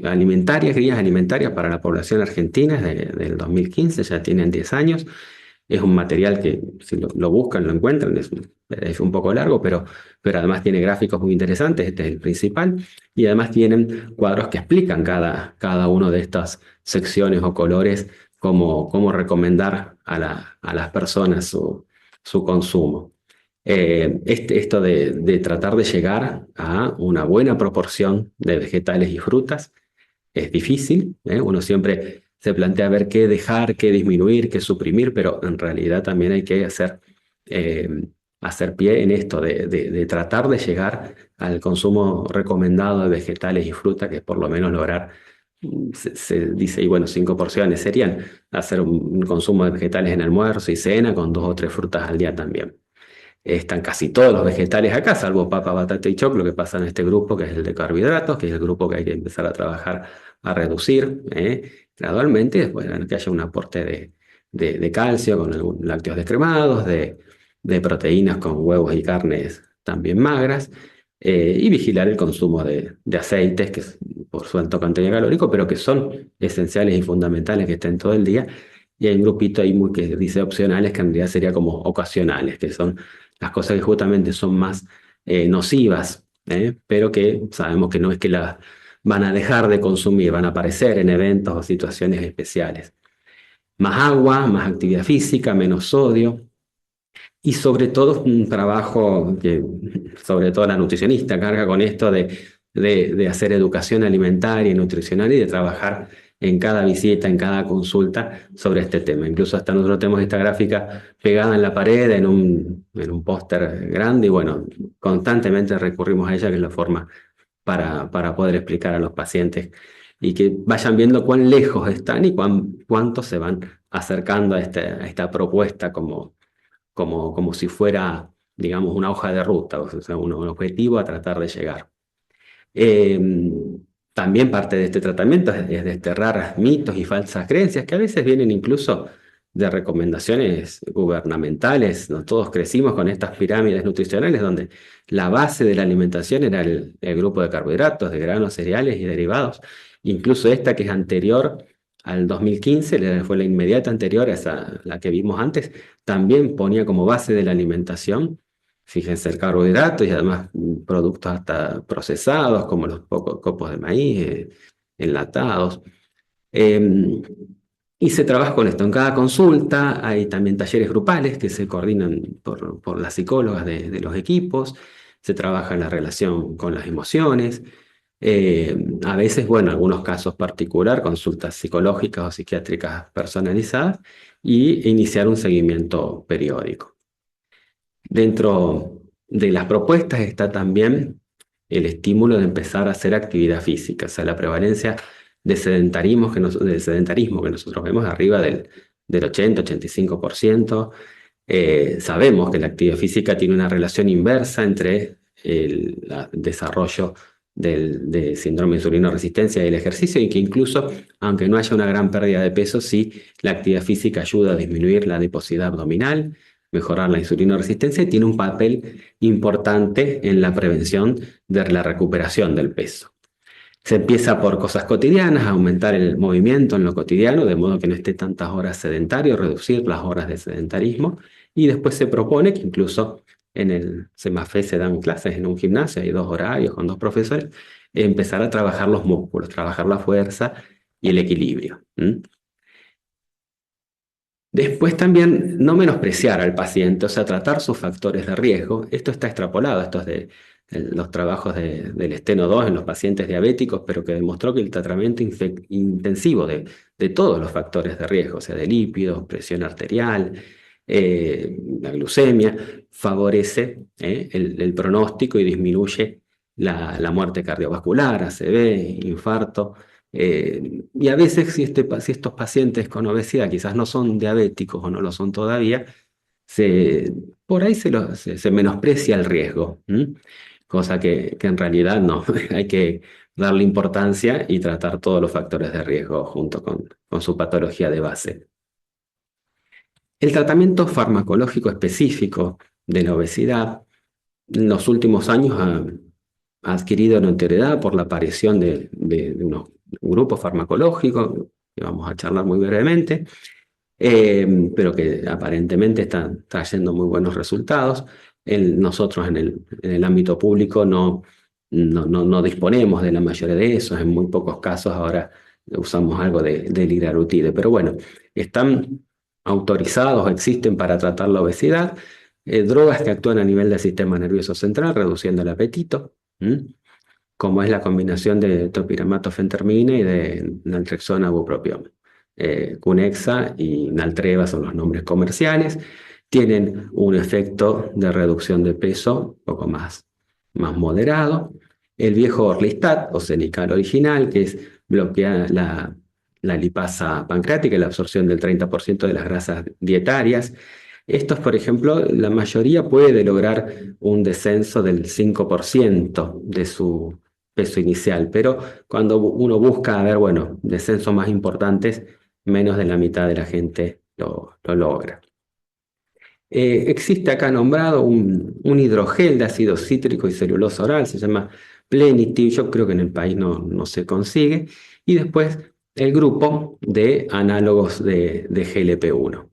alimentarias para la población argentina, del 2015, ya tienen 10 años. Es un material que, si lo buscan, lo encuentran, es un poco largo, pero además tiene gráficos muy interesantes, este es el principal, y además tienen cuadros que explican cada una de estas secciones o colores, cómo recomendar a las personas su consumo. Esto de tratar de llegar a una buena proporción de vegetales y frutas es difícil, ¿eh? Uno siempre se plantea ver qué dejar, qué disminuir, qué suprimir, pero en realidad también hay que eh, hacer pie en esto de tratar de llegar al consumo recomendado de vegetales y fruta, que es por lo menos lograr, se dice, y bueno, 5 porciones serían hacer un consumo de vegetales en almuerzo y cena con 2 o 3 frutas al día también. Están casi todos los vegetales acá, salvo papa, batata y choclo, que pasa en este grupo, que es el de carbohidratos, que es el grupo que hay que empezar a trabajar a reducir gradualmente, después que haya un aporte de calcio con lácteos descremados, de proteínas con huevos y carnes también magras, y vigilar el consumo de aceites, que es por su alto contenido calórico, pero que son esenciales y fundamentales que estén todo el día. Y hay un grupito ahí que dice opcionales, que en realidad sería como ocasionales, que son las cosas que justamente son más nocivas, pero que sabemos que no es que las van a dejar de consumir, van a aparecer en eventos o situaciones especiales. Más agua, más actividad física, menos sodio, y sobre todo un trabajo que, sobre todo la nutricionista, carga con esto de hacer educación alimentaria y nutricional y de trabajar en cada visita, en cada consulta sobre este tema. Incluso hasta nosotros tenemos esta gráfica pegada en la pared, en un póster grande, y bueno, constantemente recurrimos a ella, que es la forma para poder explicar a los pacientes y que vayan viendo cuán lejos están y cuánto se van acercando a esta propuesta como si fuera, digamos, una hoja de ruta, o sea, un objetivo a tratar de llegar. Eh, También parte de este tratamiento es desterrar mitos y falsas creencias que a veces vienen incluso de recomendaciones gubernamentales. ¿No? Todos crecimos con estas pirámides nutricionales donde la base de la alimentación era el grupo de carbohidratos, de granos, cereales y derivados. Incluso esta, que es anterior al 2015, fue la inmediata anterior a la que vimos antes, también ponía como base de la alimentación, fíjense, el carbohidrato y además productos hasta procesados como los copos de maíz, enlatados. Eh, y se trabaja con esto. En cada consulta hay también talleres grupales que se coordinan por las psicólogas de los equipos. Se trabaja la relación con las emociones. A veces, bueno, en algunos casos particular, consultas psicológicas o psiquiátricas personalizadas y iniciar un seguimiento periódico. Dentro de las propuestas está también el estímulo de empezar a hacer actividad física, o sea, la prevalencia de sedentarismo que nosotros vemos arriba del 80-85%. Sabemos que la actividad física tiene una relación inversa entre el desarrollo de síndrome de insulino resistencia y el ejercicio, y que incluso, aunque no haya una gran pérdida de peso, sí la actividad física ayuda a disminuir la adiposidad abdominal, mejorar la insulino resistencia y tiene un papel importante en la prevención de la recuperación del peso. Se empieza por cosas cotidianas, aumentar el movimiento en lo cotidiano, de modo que no esté tantas horas sedentario, reducir las horas de sedentarismo, y después se propone que incluso en el CEMAFE se dan clases en un gimnasio, hay 2 horarios con 2 profesores, empezar a trabajar los músculos, trabajar la fuerza y el equilibrio. Después también no menospreciar al paciente, o sea, tratar sus factores de riesgo. Esto está extrapolado, esto es de los trabajos del Steno 2 en los pacientes diabéticos, pero que demostró que el tratamiento intensivo de todos los factores de riesgo, o sea, de lípidos, presión arterial, la glucemia, favorece el pronóstico y disminuye la muerte cardiovascular, ACV, infarto. Y a veces si estos pacientes con obesidad quizás no son diabéticos o no lo son todavía, por ahí se menosprecia el riesgo, cosa que en realidad no, hay que darle importancia y tratar todos los factores de riesgo junto con su patología de base. El tratamiento farmacológico específico de la obesidad en los últimos años ha adquirido notoriedad por la aparición de unos grupos farmacológicos, que vamos a charlar muy brevemente, pero que aparentemente están trayendo muy buenos resultados. Nosotros en el ámbito público no disponemos de la mayoría de esos, en muy pocos casos ahora usamos algo de liraglutide, pero bueno, están autorizados, existen para tratar la obesidad, drogas que actúan a nivel del sistema nervioso central, reduciendo el apetito, como es la combinación de topiramato fentermina y de naltrexona bupropión. Cunexa y Naltreva son los nombres comerciales, tienen un efecto de reducción de peso un poco más moderado. El viejo Orlistat o Senical original, que bloquea la lipasa pancreática y la absorción del 30% de las grasas dietarias. Estos, por ejemplo, la mayoría puede lograr un descenso del 5% de su peso inicial, pero cuando uno busca, a ver, bueno, descensos más importantes, menos de la mitad de la gente lo logra. Existe acá nombrado un hidrogel de ácido cítrico y celulosa oral, se llama Plenity, yo creo que en el país no se consigue, y después el grupo de análogos de GLP-1,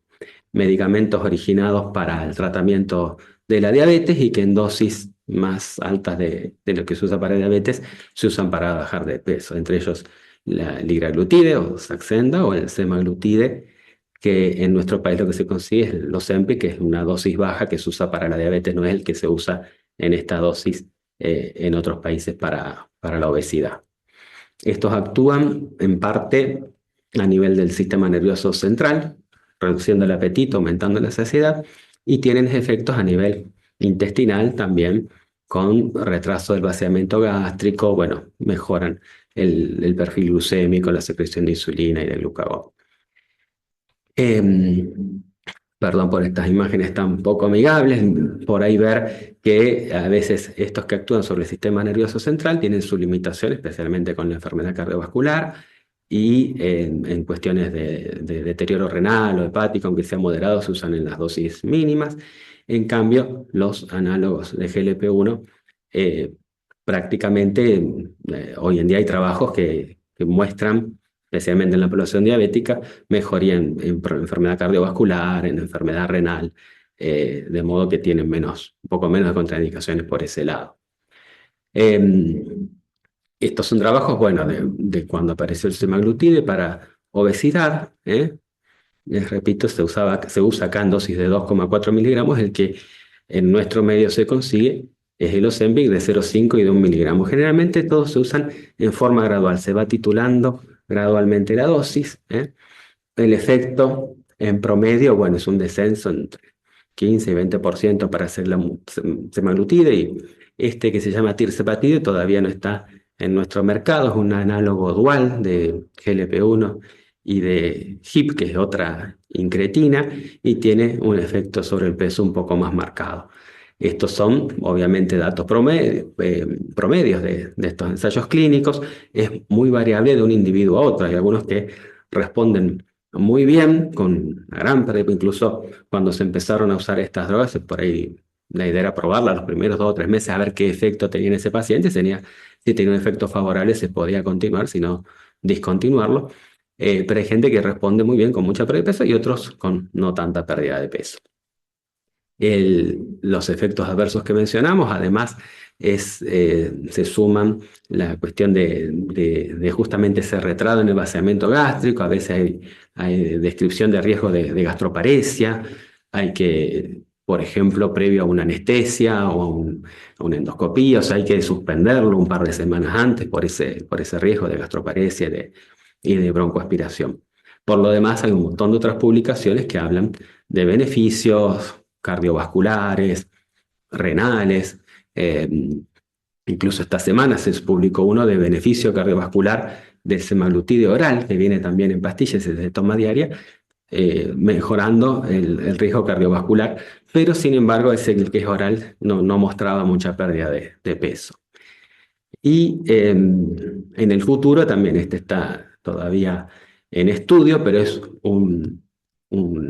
medicamentos originados para el tratamiento de la diabetes y que en dosis más altas de lo que se usa para diabetes se usan para bajar de peso, entre ellos la liraglutide o Saxenda o el semaglutide, que en nuestro país lo que se consigue es el Ozempic, que es una dosis baja que se usa para la diabetes, no es el que se usa en esta dosis en otros países para la obesidad. Estos actúan en parte a nivel del sistema nervioso central, reduciendo el apetito, aumentando la saciedad, y tienen efectos a nivel intestinal también, con retraso del vaciamiento gástrico, bueno, mejoran el perfil glucémico, la secreción de insulina y de glucagón. Perdón por estas imágenes tan poco amigables, por ahí ver que a veces estos que actúan sobre el sistema nervioso central tienen su limitación, especialmente con la enfermedad cardiovascular y en cuestiones de deterioro renal o hepático, aunque sea moderado, se usan en las dosis mínimas. En cambio, los análogos de GLP-1, prácticamente hoy en día hay trabajos que muestran especialmente en la población diabética, mejoría en enfermedad cardiovascular, en enfermedad renal, de modo que tienen un poco menos de contraindicaciones por ese lado. Estos son trabajos, bueno, de cuando apareció el semaglutide para obesidad, ¿eh? Les repito, se usa acá en dosis de 2,4 miligramos, el que en nuestro medio se consigue es el Ozempic de 0,5 y de 1 miligramo. Generalmente todos se usan en forma gradual, se va titulando gradualmente la dosis, ¿eh? El efecto en promedio, bueno, es un descenso entre 15 y 20% para hacer la semaglutide, y este que se llama tirzepatide todavía no está en nuestro mercado, es un análogo dual de GLP-1 y de HIP, que es otra incretina, y tiene un efecto sobre el peso un poco más marcado. Estos son, obviamente, datos promedios de estos ensayos clínicos. Es muy variable de un individuo a otro. Hay algunos que responden muy bien, con una gran pérdida. Incluso cuando se empezaron a usar estas drogas, por ahí la idea era probarlas los primeros 2 o 3 meses a ver qué efecto tenía en ese paciente. Si tenía un efecto favorable, se podía continuar, si no, discontinuarlo. Pero hay gente que responde muy bien con mucha pérdida de peso y otros con no tanta pérdida de peso. Los efectos adversos que mencionamos, además, se suman la cuestión de justamente ese retraso en el vaciamiento gástrico. A veces hay descripción de riesgo de gastroparesia. Hay que, por ejemplo, previo a una anestesia o a una endoscopía, o sea, hay que suspenderlo un par de semanas antes por ese riesgo de gastroparesia y de broncoaspiración. Por lo demás, hay un montón de otras publicaciones que hablan de beneficios cardiovasculares, renales. eh, Incluso esta semana se publicó uno de beneficio cardiovascular del semaglutide oral, que viene también en pastillas y se toma diaria, mejorando el riesgo cardiovascular, pero sin embargo ese que es oral no mostraba mucha pérdida de peso. Y en el futuro también este está todavía en estudio, pero es un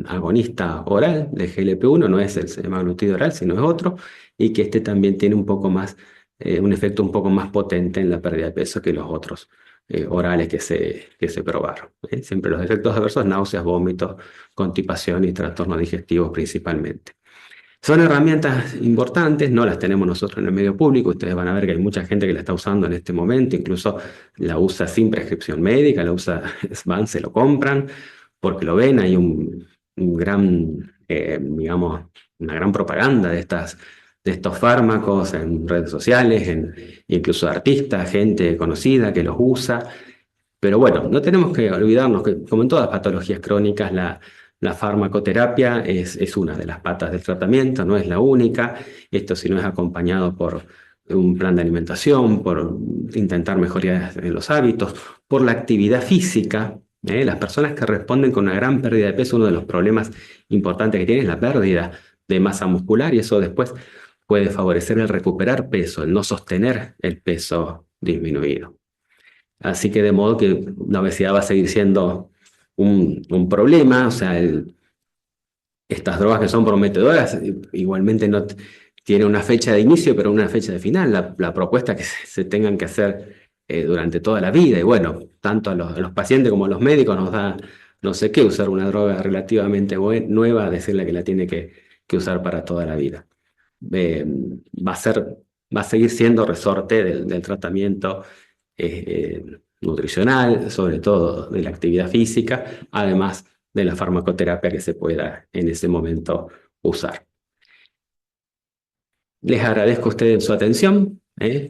agonista oral de GLP-1, no es el semaglutide oral, sino es otro, y que este también tiene un poco más, un efecto un poco más potente en la pérdida de peso que los otros orales que se probaron, ¿eh? Siempre los efectos adversos, náuseas, vómitos, constipación y trastornos digestivos principalmente. Son herramientas importantes, no las tenemos nosotros en el medio público. Ustedes van a ver que hay mucha gente que la está usando en este momento, incluso la usa sin prescripción médica, van, se lo compran porque lo ven. Hay un gran, digamos, una gran propaganda de estos fármacos en redes sociales, incluso artistas, gente conocida que los usa. Pero bueno, no tenemos que olvidarnos que, como en todas patologías crónicas, la farmacoterapia es una de las patas del tratamiento, no es la única. Esto si no es acompañado por un plan de alimentación, por intentar mejorías en los hábitos, por la actividad física. Las personas que responden con una gran pérdida de peso, uno de los problemas importantes que tienen es la pérdida de masa muscular, y eso después puede favorecer el recuperar peso, el no sostener el peso disminuido. Así que de modo que la obesidad va a seguir siendo un problema. O sea, estas drogas que son prometedoras igualmente no tienen una fecha de inicio, pero una fecha de final. La propuesta es que se tengan que hacer durante toda la vida. Y bueno, tanto a los pacientes como a los médicos nos da no sé qué usar una droga relativamente nueva, decirle que la tiene que usar para toda la vida. Eh, va a ser, va a seguir siendo resorte del tratamiento nutricional, sobre todo de la actividad física, además de la farmacoterapia que se pueda en ese momento usar. Les agradezco a ustedes su atención,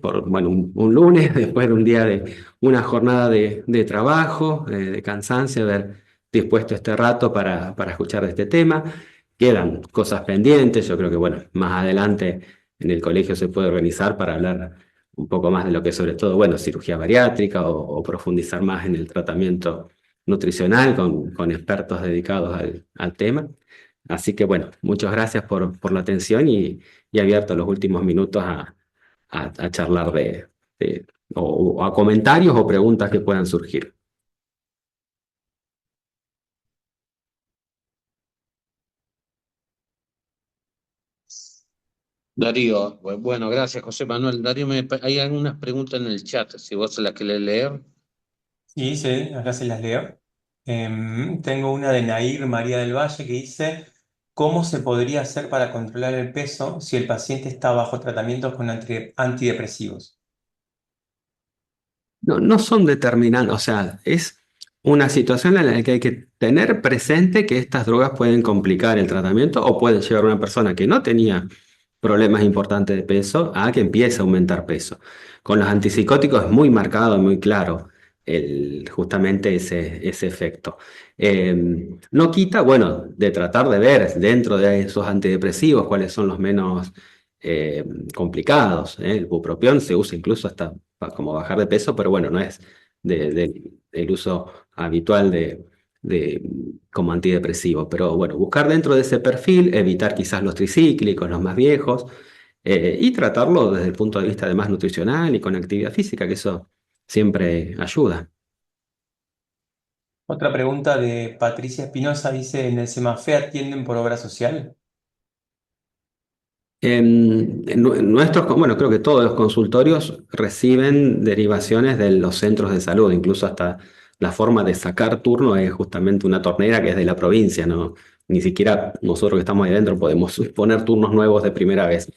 por bueno, un lunes, después de un día de una jornada de trabajo, de cansancio, haber dispuesto este rato para escuchar de este tema. Quedan cosas pendientes, yo creo que bueno, más adelante en el colegio se puede organizar para hablar un poco más de lo que es sobre todo, bueno, cirugía bariátrica o profundizar más en el tratamiento nutricional con expertos dedicados al tema. Así que bueno, muchas gracias por la atención y abierto los últimos minutos a charlar o a comentarios o preguntas que puedan surgir. Darío, bueno, gracias José Manuel. Darío, hay algunas preguntas en el chat, si vos se las querés leer. Sí, sí, acá se las leo. Tengo una de Nair María del Valle que dice, ¿cómo se podría hacer para controlar el peso si el paciente está bajo tratamientos con antidepresivos? No, no son determinantes, o sea, es una situación en la que hay que tener presente que estas drogas pueden complicar el tratamiento o pueden llevar a una persona que no tenía problemas importantes de peso a que empiece a aumentar peso. Con los antipsicóticos es muy marcado, muy claro justamente ese efecto. No quita, bueno, de tratar de ver dentro de esos antidepresivos cuáles son los menos eh, complicados. El bupropión se usa incluso hasta como bajar de peso, pero bueno, no es del uso habitual de- como antidepresivo. Pero bueno, buscar dentro de ese perfil, evitar quizás los tricíclicos, los más viejos, y tratarlo desde el punto de vista además nutricional y con actividad física, que eso siempre ayuda. Otra pregunta de Patricia Espinosa dice, ¿en el CEMAFE atienden por obra social? Bueno, creo que todos los consultorios reciben derivaciones de los centros de salud, incluso hasta la forma de sacar turno es justamente una tornera que es de la provincia, ¿no? Ni siquiera nosotros que estamos ahí adentro podemos poner turnos nuevos de primera vez.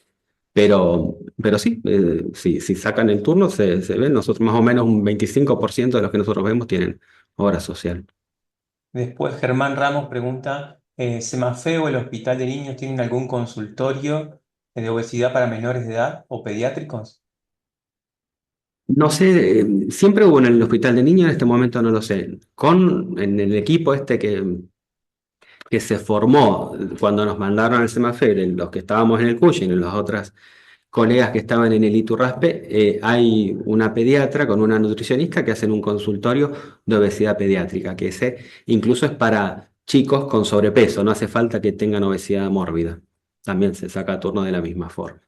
Pero sí, si sacan el turno, se ven. Nosotros más o menos un 25% de los que nosotros vemos tienen obra social. Después Germán Ramos pregunta, ¿CEMAFE o el Hospital de Niños tienen algún consultorio de obesidad para menores de edad o pediátricos? No sé, siempre hubo en el hospital de niños, en este momento no lo sé. En el equipo este que se formó cuando nos mandaron al Semafer, los que estábamos en el Cushing y los otros colegas que estaban en el Iturraspe, hay una pediatra con una nutricionista que hacen un consultorio de obesidad pediátrica, que ese incluso es para chicos con sobrepeso, no hace falta que tengan obesidad mórbida. También se saca turno de la misma forma.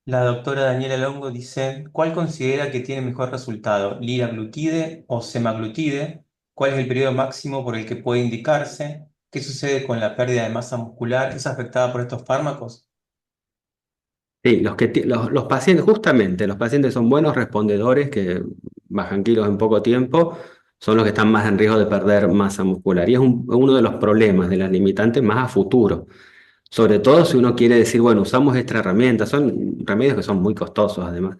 La doctora Daniela Longo dice, ¿cuál considera que tiene mejor resultado, liraglutide o semaglutide? ¿Cuál es el periodo máximo por el que puede indicarse? ¿Qué sucede con la pérdida de masa muscular? ¿Es afectada por estos fármacos? Sí, los pacientes, justamente, los pacientes son buenos respondedores que bajan kilos en poco tiempo, son los que están más en riesgo de perder masa muscular. Y es uno de los problemas, de las limitantes más a futuro. Sobre todo si uno quiere decir, bueno, usamos esta herramienta, son remedios que son muy costosos además.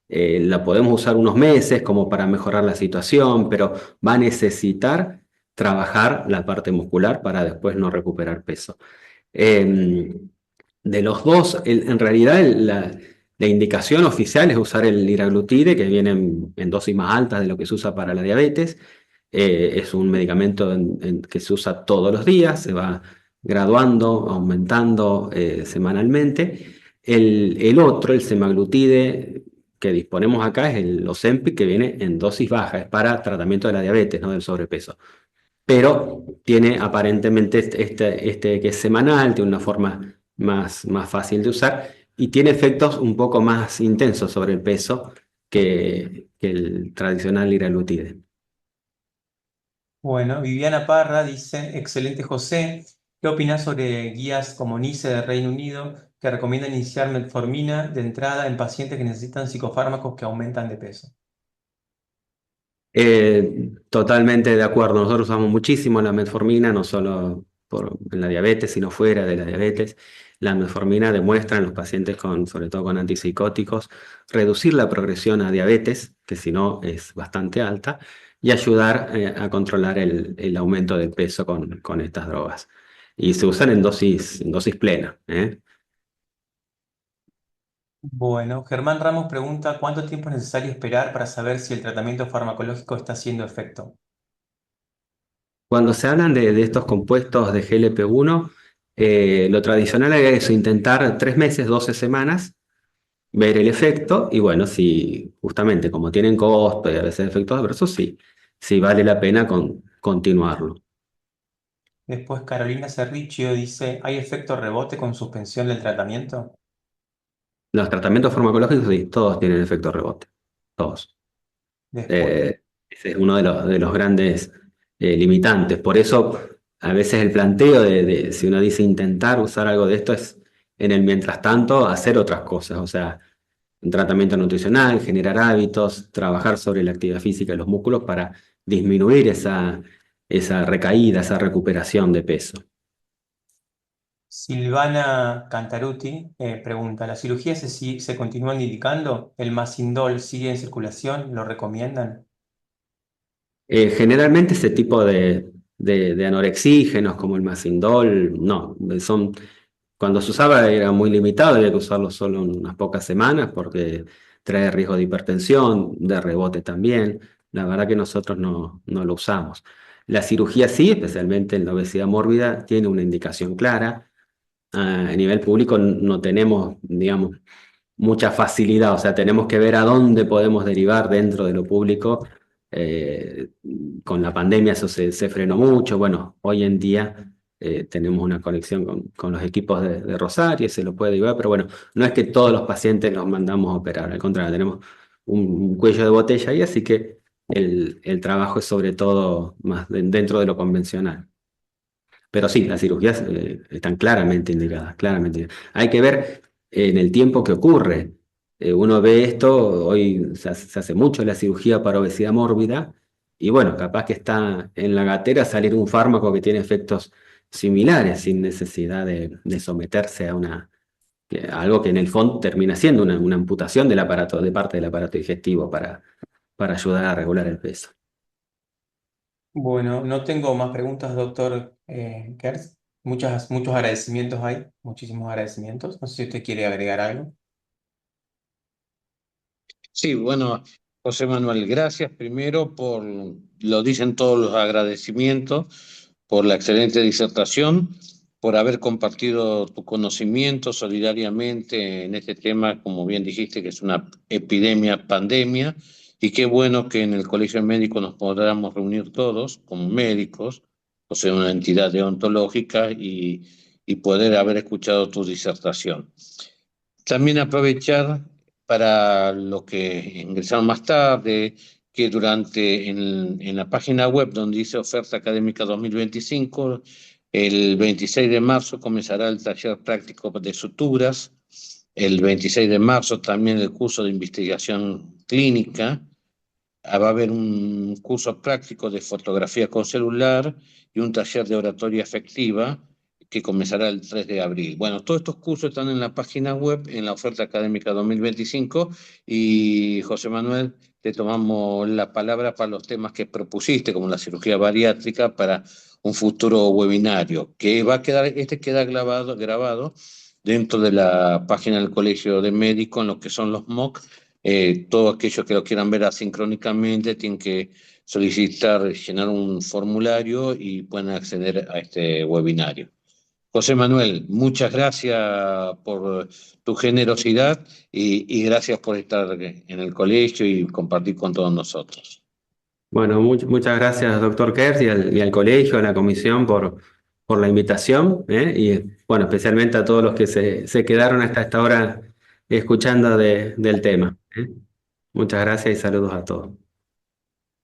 La podemos usar unos meses como para mejorar la situación, pero va a necesitar trabajar la parte muscular para después no recuperar peso. Eh, de los dos, en realidad la indicación oficial es usar el liraglutide, que viene en dosis más altas de lo que se usa para la diabetes. Es un medicamento que se usa todos los días, se va graduando, aumentando semanalmente. El otro, el semaglutide que disponemos acá, es el Ozempic, que viene en dosis baja, es para tratamiento de la diabetes, no del sobrepeso, pero tiene aparentemente este que es semanal, tiene una forma más fácil de usar y tiene efectos un poco más intensos sobre el peso que el tradicional liraglutide. Bueno, Viviana Parra dice, excelente José, ¿qué opinas sobre guías como NICE de Reino Unido que recomiendan iniciar metformina de entrada en pacientes que necesitan psicofármacos que aumentan de peso? Totalmente de acuerdo. Nosotros usamos muchísimo la metformina, no solo en la diabetes, sino fuera de la diabetes. La metformina demuestra en los pacientes sobre todo con antipsicóticos, reducir la progresión a diabetes, que si no es bastante alta, y ayudar a controlar el aumento del peso con estas drogas. Y se usan en dosis plena, ¿eh? Bueno, Germán Ramos pregunta, ¿cuánto tiempo es necesario esperar para saber si el tratamiento farmacológico está haciendo efecto? Cuando se hablan de estos compuestos de GLP-1, lo tradicional es eso, intentar 3 meses, 12 semanas, ver el efecto y bueno, si justamente como tienen costo y a veces efectos adversos, sí, sí vale la pena continuarlo. Después Carolina Cerricchio dice, ¿hay efecto rebote con suspensión del tratamiento? Los tratamientos farmacológicos, sí, todos tienen efecto rebote, todos. Después, Ese es uno de los grandes limitantes. Por eso, a veces el planteo si uno dice intentar usar algo de esto es en el mientras tanto hacer otras cosas. O sea, tratamiento nutricional, generar hábitos, trabajar sobre la actividad física y los músculos para disminuir esa recaída, esa recuperación de peso. Silvana Cantaruti pregunta, ¿las cirugías se continúan indicando? ¿El Masindol sigue en circulación? ¿Lo recomiendan? Generalmente ese tipo de anorexígenos como el Masindol, no, cuando se usaba era muy limitado, había que usarlo solo unas pocas semanas porque trae riesgo de hipertensión, de rebote también. La verdad que nosotros no lo usamos. La cirugía sí, especialmente en la obesidad mórbida, tiene una indicación clara. A nivel público no tenemos, digamos, mucha facilidad, o sea, tenemos que ver a dónde podemos derivar dentro de lo público. Eh, con la pandemia eso se frenó mucho. Bueno, hoy en día tenemos una conexión con los equipos de Rosario, se lo puede derivar, pero bueno, no es que todos los pacientes los mandamos a operar, al contrario, tenemos un cuello de botella ahí, así que el trabajo es sobre todo más dentro de lo convencional. Pero sí, las cirugías están claramente indicadas, claramente indicadas. Hay que ver en el tiempo que ocurre. Uno ve esto, hoy se hace mucho la cirugía para obesidad mórbida, y bueno, capaz que está en la gatera salir un fármaco que tiene efectos similares, sin necesidad de someterse a algo que en el fondo termina siendo una amputación del aparato, de parte del aparato digestivo para ayudar a regular el peso. Bueno, no tengo más preguntas, doctor Kers. Muchos agradecimientos hay, muchísimos agradecimientos. No sé si usted quiere agregar algo. Sí, bueno, José Manuel, gracias primero lo dicen todos los agradecimientos, por la excelente disertación, por haber compartido tu conocimiento solidariamente en este tema, como bien dijiste, que es una epidemia, pandemia, y qué bueno que en el Colegio Médico nos podamos reunir todos como médicos, o sea, una entidad deontológica, y poder haber escuchado tu disertación. También aprovechar para los que ingresaron más tarde, que en la página web donde dice Oferta Académica 2025, el 26 de marzo comenzará el taller práctico de suturas, el 26 de marzo también el curso de investigación clínica. Va a haber un curso práctico de fotografía con celular y un taller de oratoria efectiva que comenzará el 3 de abril. Bueno, todos estos cursos están en la página web, en la oferta académica 2025, y José Manuel, te tomamos la palabra para los temas que propusiste, como la cirugía bariátrica, para un futuro webinario, que va a quedar, queda grabado dentro de la página del Colegio de Médicos, en lo que son los MOOC. Todos aquellos que lo quieran ver asincrónicamente tienen que solicitar, llenar un formulario y pueden acceder a este webinario. José Manuel, muchas gracias por tu generosidad y gracias por estar en el colegio y compartir con todos nosotros. Bueno, muchas gracias, doctor Kers, y al colegio, a la comisión por la invitación, ¿eh? Y bueno, especialmente a todos los que se quedaron hasta esta hora escuchando del tema, ¿eh? Muchas gracias y saludos a todos.